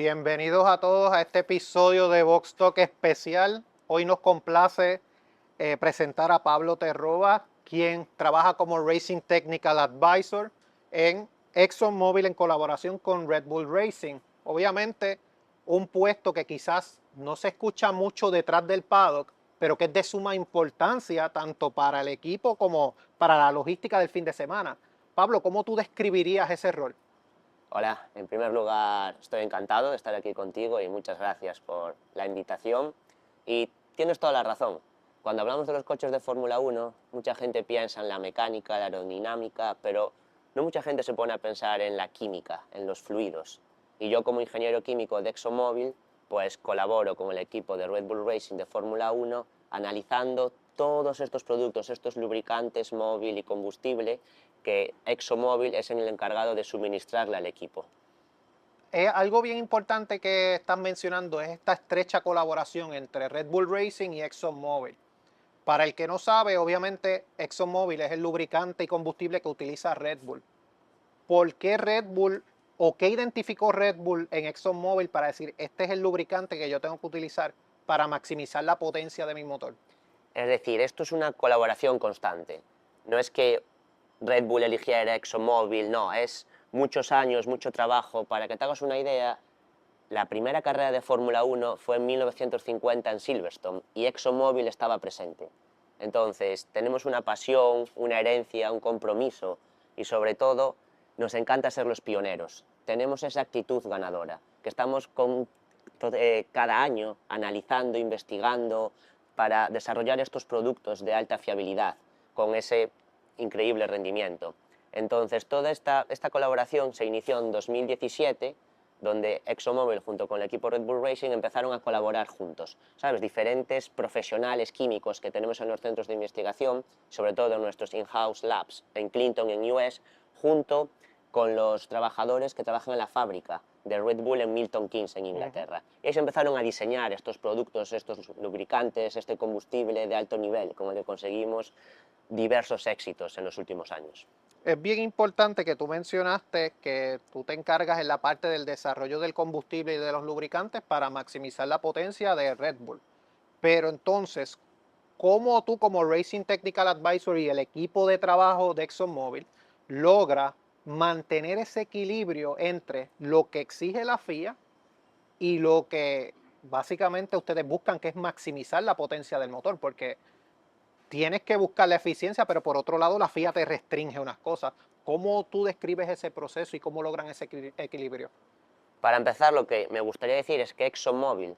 Bienvenidos a todos a este episodio de Box Talk especial. Hoy nos complace presentar a Pablo Terroba, quien trabaja como Racing Technical Advisor en ExxonMobil en colaboración con Red Bull Racing. Obviamente, un puesto que quizás no se escucha mucho detrás del paddock, pero que es de suma importancia tanto para el equipo como para la logística del fin de semana. Pablo, ¿cómo tú describirías ese rol? Hola, en primer lugar estoy encantado de estar aquí contigo y muchas gracias por la invitación. Y tienes toda la razón. Cuando hablamos de los coches de Fórmula 1, mucha gente piensa en la mecánica, la aerodinámica, pero no mucha gente se pone a pensar en la química, en los fluidos. Y yo como ingeniero químico de ExxonMobil, pues colaboro con el equipo de Red Bull Racing de Fórmula 1 analizando todos estos productos, estos lubricantes, móvil y combustible que ExxonMobil es el encargado de suministrarle al equipo. Algo bien importante que están mencionando es esta estrecha colaboración entre Red Bull Racing y ExxonMobil. Para el que no sabe, obviamente ExxonMobil es el lubricante y combustible que utiliza Red Bull. ¿Por qué Red Bull o qué identificó Red Bull en ExxonMobil para decir este es el lubricante que yo tengo que utilizar para maximizar la potencia de mi motor? Es decir, esto es una colaboración constante. No es que Red Bull eligiera ExxonMobil, no, es muchos años, mucho trabajo. Para que te hagas una idea, la primera carrera de Fórmula 1 fue en 1950 en Silverstone y ExxonMobil estaba presente. Entonces, tenemos una pasión, una herencia, un compromiso y sobre todo nos encanta ser los pioneros. Tenemos esa actitud ganadora, que estamos cada año analizando, investigando para desarrollar estos productos de alta fiabilidad con ese increíble rendimiento. Entonces, toda esta colaboración se inició en 2017, donde ExxonMobil junto con el equipo Red Bull Racing empezaron a colaborar juntos, ¿sabes? Diferentes profesionales químicos que tenemos en los centros de investigación, sobre todo en nuestros in-house labs en Clinton, en US, junto con los trabajadores que trabajan en la fábrica de Red Bull en Milton Keynes, en Inglaterra. Y ahí se empezaron a diseñar estos productos, estos lubricantes, este combustible de alto nivel, con el que conseguimos diversos éxitos en los últimos años. Es bien importante que tú mencionaste que tú te encargas en la parte del desarrollo del combustible y de los lubricantes para maximizar la potencia de Red Bull. Pero entonces, ¿cómo tú como Racing Technical Advisor y el equipo de trabajo de ExxonMobil logra mantener ese equilibrio entre lo que exige la FIA y lo que básicamente ustedes buscan, que es maximizar la potencia del motor? Porque tienes que buscar la eficiencia, pero por otro lado la FIA te restringe unas cosas. ¿Cómo tú describes ese proceso y cómo logran ese equilibrio? Para empezar, lo que me gustaría decir es que ExxonMobil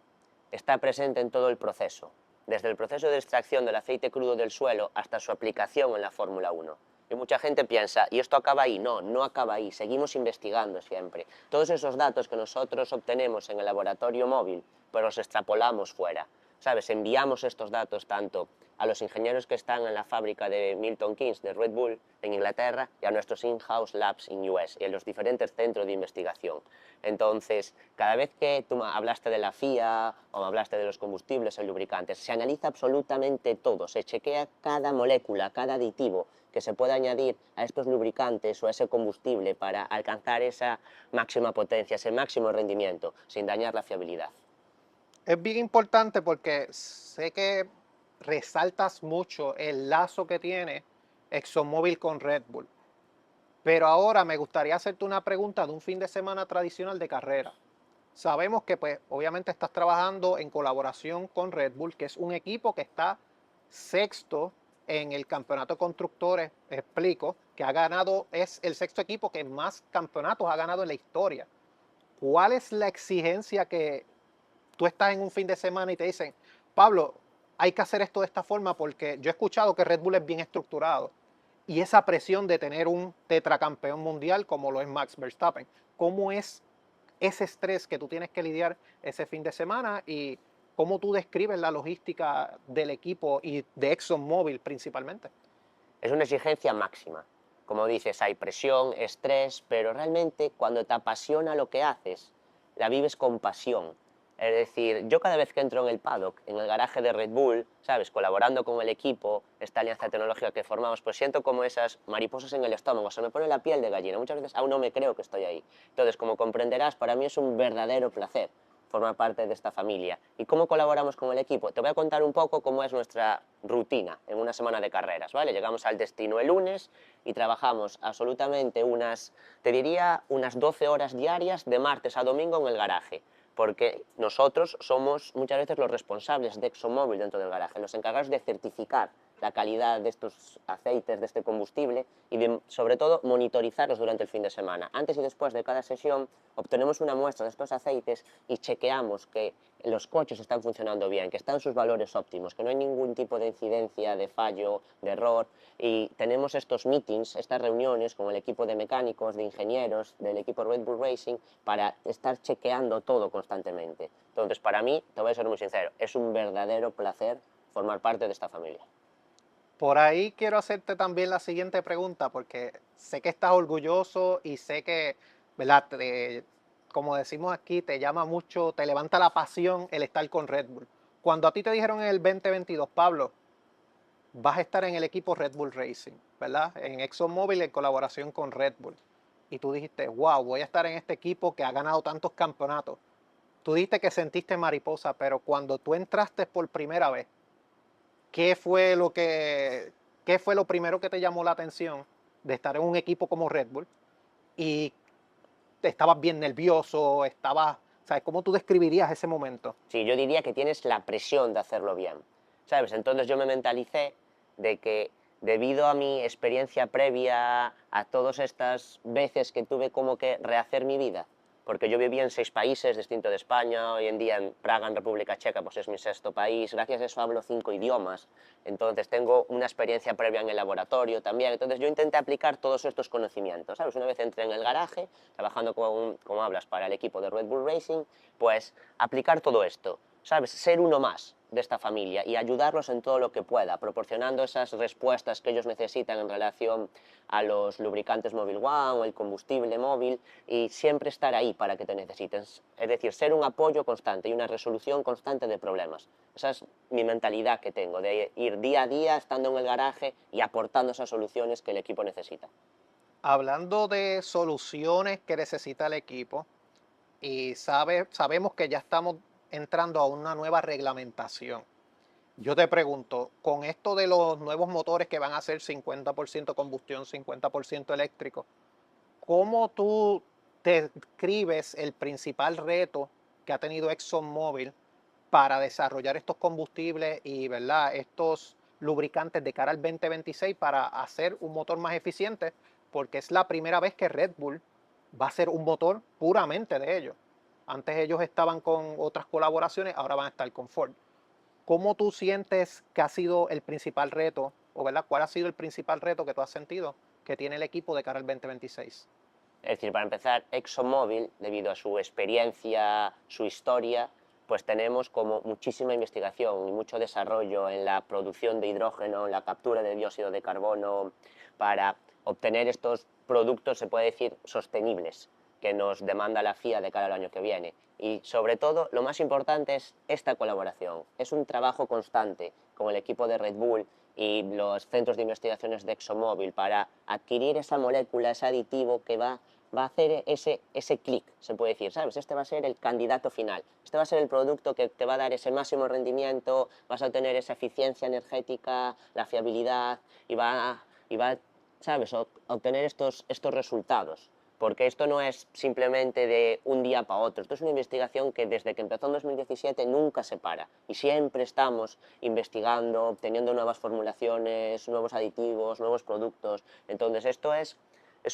está presente en todo el proceso, desde el proceso de extracción del aceite crudo del suelo hasta su aplicación en la Fórmula 1. Y mucha gente piensa, ¿y esto acaba ahí? No, no acaba ahí, seguimos investigando siempre. Todos esos datos que nosotros obtenemos en el laboratorio móvil, pues los extrapolamos fuera. ¿Sabes? Enviamos estos datos tanto a los ingenieros que están en la fábrica de Milton Keynes, de Red Bull, en Inglaterra, y a nuestros in-house labs en US, y en los diferentes centros de investigación. Entonces, cada vez que tú hablaste de la FIA o hablaste de los combustibles o lubricantes, se analiza absolutamente todo, se chequea cada molécula, cada aditivo que se puede añadir a estos lubricantes o a ese combustible para alcanzar esa máxima potencia, ese máximo rendimiento, sin dañar la fiabilidad. Es bien importante porque sé que resaltas mucho el lazo que tiene ExxonMobil con Red Bull. Pero ahora me gustaría hacerte una pregunta de un fin de semana tradicional de carrera. Sabemos que pues obviamente estás trabajando en colaboración con Red Bull, que es un equipo que está sexto en el campeonato de constructores. Explico que ha ganado, es el sexto equipo que más campeonatos ha ganado en la historia. ¿Cuál es la exigencia que tú estás en un fin de semana y te dicen, Pablo, hay que hacer esto de esta forma? Porque yo he escuchado que Red Bull es bien estructurado y esa presión de tener un tetracampeón mundial como lo es Max Verstappen. ¿Cómo es ese estrés que tú tienes que lidiar ese fin de semana y cómo tú describes la logística del equipo y de ExxonMobil principalmente? Es una exigencia máxima. Como dices, hay presión, estrés, pero realmente cuando te apasiona lo que haces, la vives con pasión. Es decir, yo cada vez que entro en el paddock, en el garaje de Red Bull, ¿sabes? Colaborando con el equipo, esta alianza tecnológica que formamos, pues siento como esas mariposas en el estómago, se me pone la piel de gallina. Muchas veces aún no me creo que estoy ahí. Entonces, como comprenderás, para mí es un verdadero placer formar parte de esta familia. ¿Y cómo colaboramos con el equipo? Te voy a contar un poco cómo es nuestra rutina en una semana de carreras, ¿vale? Llegamos al destino el lunes y trabajamos absolutamente te diría, unas 12 horas diarias de martes a domingo en el garaje, porque nosotros somos muchas veces los responsables de ExxonMobil dentro del garaje, los encargados de certificar la calidad de estos aceites, de este combustible y de, sobre todo, monitorizarlos durante el fin de semana. Antes y después de cada sesión obtenemos una muestra de estos aceites y chequeamos que los coches están funcionando bien, que están sus valores óptimos, que no hay ningún tipo de incidencia, de fallo, de error, y tenemos estos meetings, estas reuniones con el equipo de mecánicos, de ingenieros, del equipo Red Bull Racing, para estar chequeando todo constantemente. Entonces, para mí, te voy a ser muy sincero, es un verdadero placer formar parte de esta familia. Por ahí quiero hacerte también la siguiente pregunta, porque sé que estás orgulloso y sé que, ¿verdad? Como decimos aquí, te llama mucho, te levanta la pasión el estar con Red Bull. Cuando a ti te dijeron en el 2022, Pablo, vas a estar en el equipo Red Bull Racing, ¿verdad? En ExxonMobil en colaboración con Red Bull. Y tú dijiste, wow, voy a estar en este equipo que ha ganado tantos campeonatos. Tú dijiste que sentiste mariposa, pero cuando tú entraste por primera vez, ¿qué fue qué fue lo primero que te llamó la atención de estar en un equipo como Red Bull? Y estabas bien nervioso, ¿sabes? ¿Cómo tú describirías ese momento? Sí, yo diría que tienes la presión de hacerlo bien, ¿sabes? Entonces yo me mentalicé de que debido a mi experiencia previa, a todas estas veces que tuve como que rehacer mi vida, porque yo viví en 6 países distintos de España, hoy en día en Praga, en República Checa, pues es mi sexto país, gracias a eso hablo 5 idiomas, entonces tengo una experiencia previa en el laboratorio también, entonces yo intenté aplicar todos estos conocimientos, ¿sabes? Una vez entré en el garaje, trabajando como hablas, para el equipo de Red Bull Racing, pues aplicar todo esto, ¿sabes? Ser uno más de esta familia y ayudarlos en todo lo que pueda, proporcionando esas respuestas que ellos necesitan en relación a los lubricantes Mobil One o el combustible móvil y siempre estar ahí para que te necesiten. Es decir, ser un apoyo constante y una resolución constante de problemas. Esa es mi mentalidad que tengo, de ir día a día estando en el garaje y aportando esas soluciones que el equipo necesita. Hablando de soluciones que necesita el equipo, y sabemos que ya estamos entrando a una nueva reglamentación. Yo te pregunto, con esto de los nuevos motores que van a ser 50% combustión, 50% eléctrico, ¿cómo tú describes el principal reto que ha tenido ExxonMobil para desarrollar estos combustibles y, ¿verdad?, estos lubricantes de cara al 2026 para hacer un motor más eficiente? Porque es la primera vez que Red Bull va a ser un motor puramente de ellos. Antes ellos estaban con otras colaboraciones, ahora van a estar con Ford. ¿Cómo tú sientes que ha sido el principal reto, o verdad, cuál ha sido el principal reto que tú has sentido que tiene el equipo de cara al 2026? Es decir, para empezar, ExxonMobil, debido a su experiencia, su historia, pues tenemos como muchísima investigación y mucho desarrollo en la producción de hidrógeno, en la captura de dióxido de carbono, para obtener estos productos, se puede decir, sostenibles, que nos demanda la FIA de cara al año que viene. Y sobre todo, lo más importante es esta colaboración. Es un trabajo constante con el equipo de Red Bull y los centros de investigaciones de ExxonMobil para adquirir esa molécula, ese aditivo que va a hacer ese clic, se puede decir, ¿sabes? Este va a ser el candidato final, este va a ser el producto que te va a dar ese máximo rendimiento, vas a obtener esa eficiencia energética, la fiabilidad y va, ¿sabes?, a obtener estos resultados. Porque esto no es simplemente de un día para otro, esto es una investigación que desde que empezó en 2017 nunca se para y siempre estamos investigando, obteniendo nuevas formulaciones, nuevos aditivos, nuevos productos. Entonces esto es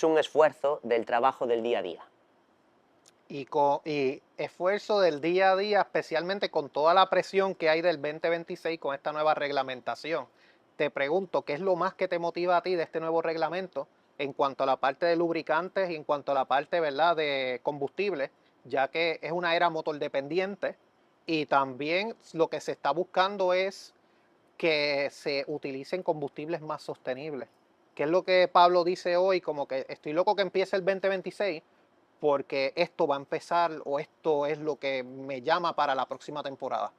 un esfuerzo del trabajo del día a día. Y esfuerzo del día a día, especialmente con toda la presión que hay del 2026 con esta nueva reglamentación. Te pregunto, ¿qué es lo más que te motiva a ti de este nuevo reglamento en cuanto a la parte de lubricantes y en cuanto a la parte, ¿verdad?, de combustible, ya que es una era motor dependiente y también lo que se está buscando es que se utilicen combustibles más sostenibles? ¿Qué es lo que Pablo dice hoy? Como que estoy loco que empiece el 2026 porque esto va a empezar o esto es lo que me llama para la próxima temporada?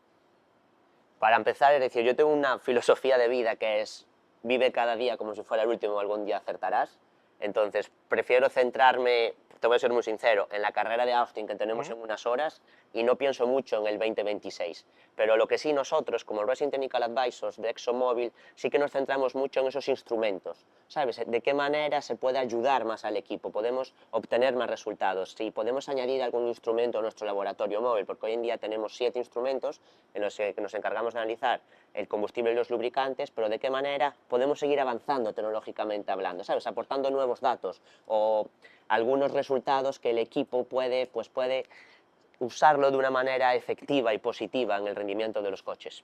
Para empezar, es decir, yo tengo una filosofía de vida que es vive cada día como si fuera el último, algún día acertarás. Entonces, prefiero centrarme, te voy a ser muy sincero, en la carrera de Austin que tenemos Ujú. en unas horas y no pienso mucho en el 2026. Pero lo que sí nosotros, como Racing Technical Advisors de ExxonMobil, sí que nos centramos mucho en esos instrumentos. ¿Sabes? De qué manera se puede ayudar más al equipo, podemos obtener más resultados, si podemos añadir algún instrumento a nuestro laboratorio móvil, porque hoy en día tenemos 7 instrumentos en los que nos encargamos de analizar el combustible y los lubricantes, pero de qué manera podemos seguir avanzando tecnológicamente hablando, ¿sabes? Aportando nuevos datos o algunos resultados que el equipo puede usarlo de una manera efectiva y positiva en el rendimiento de los coches.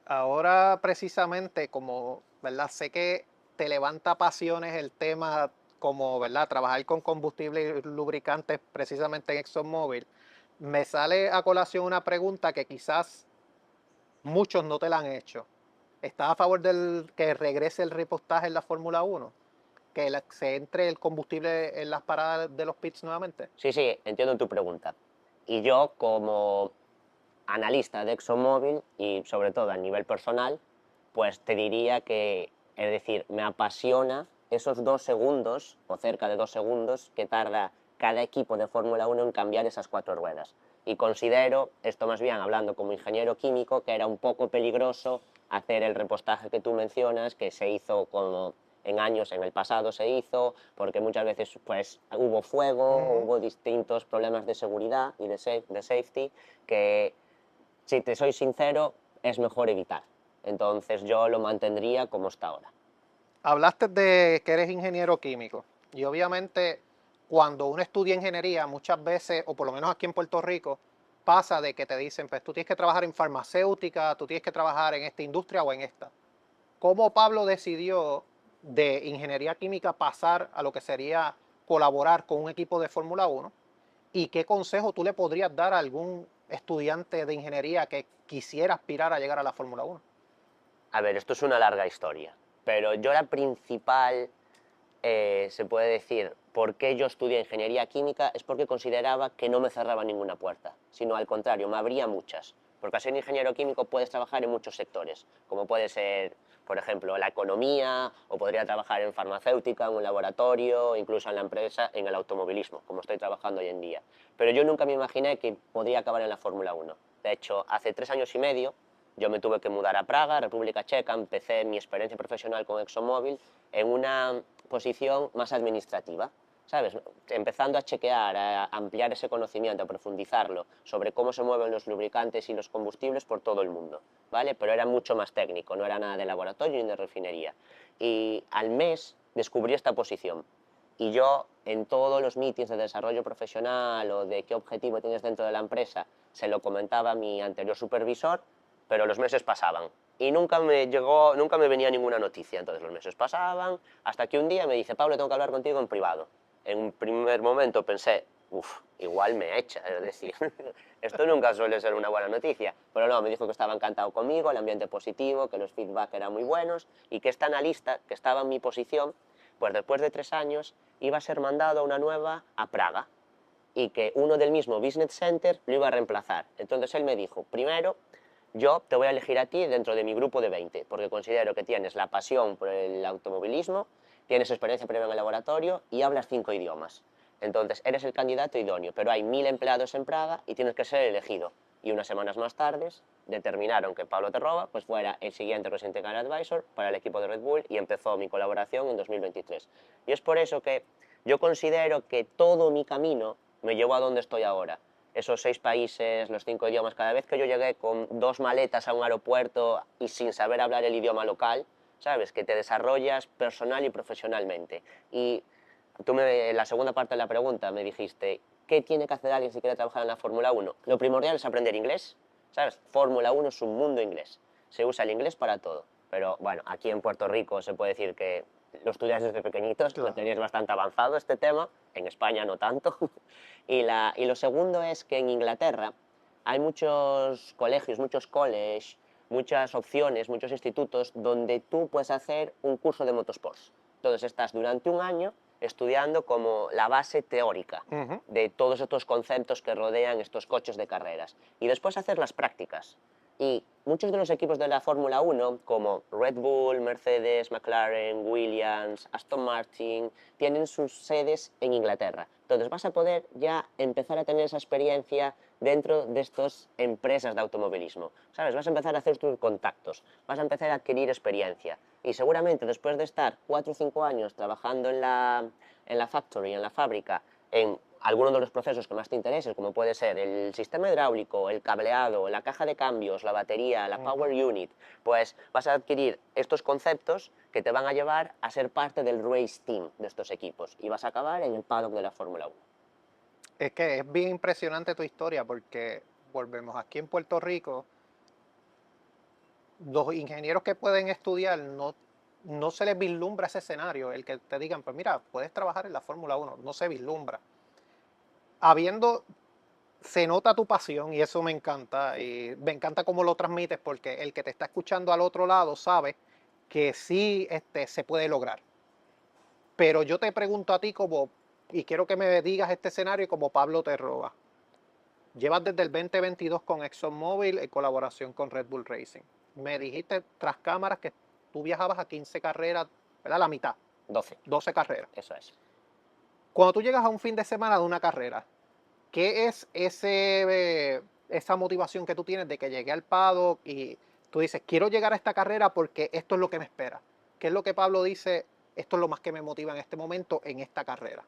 Ahora precisamente como, ¿verdad? Sé que te levanta pasiones el tema como, ¿verdad? Trabajar con combustible y lubricantes precisamente en ExxonMobil. Me sale a colación una pregunta que quizás muchos no te la han hecho. ¿Estás a favor del que regrese el repostaje en la Fórmula Uno? ¿Que se entre el combustible en las paradas de los pits nuevamente? Sí, sí, entiendo tu pregunta. Y yo, como analista de ExxonMobil y sobre todo a nivel personal, pues te diría que, es decir, me apasiona esos 2 segundos o cerca de 2 segundos que tarda cada equipo de Fórmula 1 en cambiar esas 4 ruedas. Y considero, esto más bien hablando como ingeniero químico, que era un poco peligroso hacer el repostaje que tú mencionas, que se hizo como en años en el pasado se hizo, porque muchas veces pues, hubo fuego, Ujú. hubo distintos problemas de seguridad y de safety que, si te soy sincero, es mejor evitar. Entonces yo lo mantendría como está ahora. Hablaste de que eres ingeniero químico y obviamente cuando uno estudia ingeniería muchas veces, o por lo menos aquí en Puerto Rico, pasa de que te dicen, pues tú tienes que trabajar en farmacéutica, tú tienes que trabajar en esta industria o en esta. ¿Cómo Pablo decidió de ingeniería química pasar a lo que sería colaborar con un equipo de Fórmula Uno? ¿Y qué consejo tú le podrías dar a algún estudiante de ingeniería que quisiera aspirar a llegar a la Fórmula Uno? A ver, esto es una larga historia, pero yo la principal, se puede decir, por qué yo estudié ingeniería química es porque consideraba que no me cerraba ninguna puerta, sino al contrario, me abría muchas. Porque al ser ingeniero químico puedes trabajar en muchos sectores, como puede ser, por ejemplo, la economía, o podría trabajar en farmacéutica, en un laboratorio, incluso en la empresa, en el automovilismo, como estoy trabajando hoy en día. Pero yo nunca me imaginé que podría acabar en la Fórmula 1. De hecho, hace 3 años y medio yo me tuve que mudar a Praga, República Checa, empecé mi experiencia profesional con ExxonMobil en una posición más administrativa, ¿sabes? Empezando a chequear, a ampliar ese conocimiento, a profundizarlo sobre cómo se mueven los lubricantes y los combustibles por todo el mundo, ¿vale? Pero era mucho más técnico, no era nada de laboratorio ni de refinería. Y al mes descubrí esta posición. Y yo, en todos los meetings de desarrollo profesional o de qué objetivo tienes dentro de la empresa, se lo comentaba a mi anterior supervisor, pero los meses pasaban y nunca me venía ninguna noticia. Entonces los meses pasaban, hasta que un día me dice, Pablo, tengo que hablar contigo en privado. En un primer momento pensé, uff, igual me echa, es decir, esto nunca suele ser una buena noticia. Pero no, me dijo que estaba encantado conmigo, el ambiente positivo, que los feedback eran muy buenos y que esta analista, que estaba en mi posición, pues después de 3 años iba a ser mandado a una nueva a Praga y que uno del mismo Business Center lo iba a reemplazar. Entonces él me dijo, primero, yo te voy a elegir a ti dentro de mi grupo de 20, porque considero que tienes la pasión por el automovilismo, tienes experiencia previa en el laboratorio y hablas 5 idiomas. Entonces, eres el candidato idóneo, pero hay 1000 empleados en Praga y tienes que ser elegido. Y unas semanas más tarde determinaron que Pablo Terroba pues, fuera el siguiente Resident Car Advisor para el equipo de Red Bull y empezó mi colaboración en 2023. Y es por eso que yo considero que todo mi camino me llevó a donde estoy ahora. Esos 6 países, los 5 idiomas, cada vez que yo llegué con 2 maletas a un aeropuerto y sin saber hablar el idioma local, sabes, que te desarrollas personal y profesionalmente. Y tú en la segunda parte de la pregunta me dijiste, ¿qué tiene que hacer alguien si quiere trabajar en la Fórmula 1? Lo primordial es aprender inglés, ¿sabes? Fórmula 1 es un mundo inglés, se usa el inglés para todo. Pero bueno, aquí en Puerto Rico se puede decir que lo estudias desde pequeñitos, lo Claro. tenías bastante avanzado este tema, en España no tanto. Y lo segundo es que en Inglaterra hay muchos colegios, muchos colleges, muchas opciones, muchos institutos donde tú puedes hacer un curso de motorsports. Entonces estás durante un año estudiando como la base teórica Ujú. de todos estos conceptos que rodean estos coches de carreras. Y después hacer las prácticas. Y muchos de los equipos de la Fórmula 1, como Red Bull, Mercedes, McLaren, Williams, Aston Martin, tienen sus sedes en Inglaterra. Entonces vas a poder ya empezar a tener esa experiencia dentro de estas empresas de automovilismo. ¿Sabes? Vas a empezar a hacer tus contactos, vas a empezar a adquirir experiencia. Y seguramente después de estar 4 o 5 años trabajando en la factory, en la fábrica, en algunos de los procesos que más te interesen, como puede ser el sistema hidráulico, el cableado, la caja de cambios, la batería, la power unit, pues vas a adquirir estos conceptos que te van a llevar a ser parte del race team de estos equipos y vas a acabar en el paddock de la Fórmula 1. Es que es bien impresionante tu historia porque volvemos aquí en Puerto Rico, los ingenieros que pueden estudiar no se les vislumbra ese escenario, el que te digan, pues mira, puedes trabajar en la Fórmula 1, no se vislumbra. Habiendo, se nota tu pasión y eso me encanta, y me encanta cómo lo transmites porque el que te está escuchando al otro lado sabe que sí se puede lograr. Pero yo te pregunto a ti como, y quiero que me digas este escenario como Pablo Terroba. Llevas desde el 2022 con ExxonMobil en colaboración con Red Bull Racing. Me dijiste tras cámaras que tú viajabas a 15 carreras, ¿verdad? La mitad, 12, 12 carreras. eso es. Cuando tú llegas a un fin de semana de una carrera, ¿qué es esa motivación que tú tienes de que llegué al paddock y tú dices, quiero llegar a esta carrera porque esto es lo que me espera? ¿Qué es lo que Pablo dice? Esto es lo más que me motiva en este momento en esta carrera.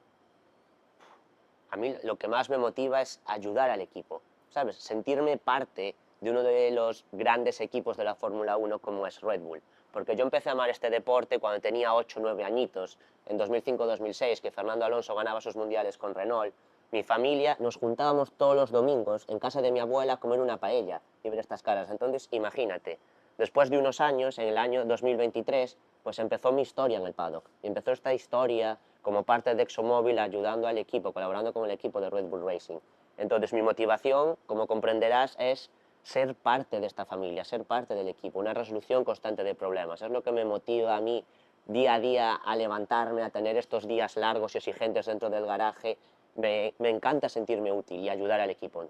A mí lo que más me motiva es ayudar al equipo, ¿sabes? Sentirme parte de uno de los grandes equipos de la Fórmula 1 como es Red Bull. Porque yo empecé a amar este deporte cuando tenía 8 o 9 añitos, en 2005-2006, que Fernando Alonso ganaba sus mundiales con Renault. Mi familia nos juntábamos todos los domingos en casa de mi abuela a comer una paella y ver estas caras. Entonces, imagínate, después de unos años, en el año 2023, pues empezó mi historia en el paddock. Y empezó esta historia como parte de ExxonMobil ayudando al equipo, colaborando con el equipo de Red Bull Racing. Entonces mi motivación, como comprenderás, es ser parte de esta familia, ser parte del equipo, una resolución constante de problemas. Es lo que me motiva a mí día a día a levantarme, a tener estos días largos y exigentes dentro del garaje. Me encanta sentirme útil y ayudar al equipo.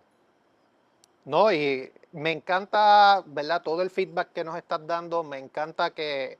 No, y me encanta, ¿verdad? Todo el feedback que nos estás dando, me encanta que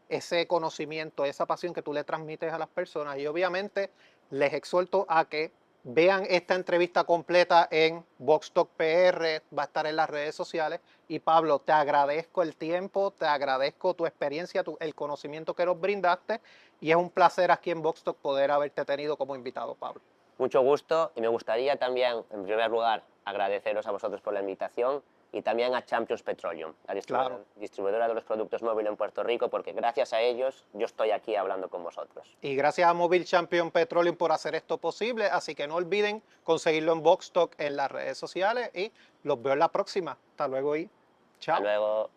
ese conocimiento, esa pasión que tú le transmites a las personas y obviamente les exhorto a que vean esta entrevista completa en Box Talk PR, va a estar en las redes sociales y Pablo, te agradezco el tiempo, te agradezco tu experiencia, el conocimiento que nos brindaste y es un placer aquí en Box Talk poder haberte tenido como invitado, Pablo. Mucho gusto y me gustaría también, en primer lugar, agradeceros a vosotros por la invitación y también a Champions Petroleum, la Claro. distribuidora de los productos móviles en Puerto Rico, porque gracias a ellos yo estoy aquí hablando con vosotros. Y gracias a Mobile Champion Petroleum por hacer esto posible, así que no olviden conseguirlo en Box Talk en las redes sociales y los veo en la próxima. Hasta luego y Hasta chao. luego.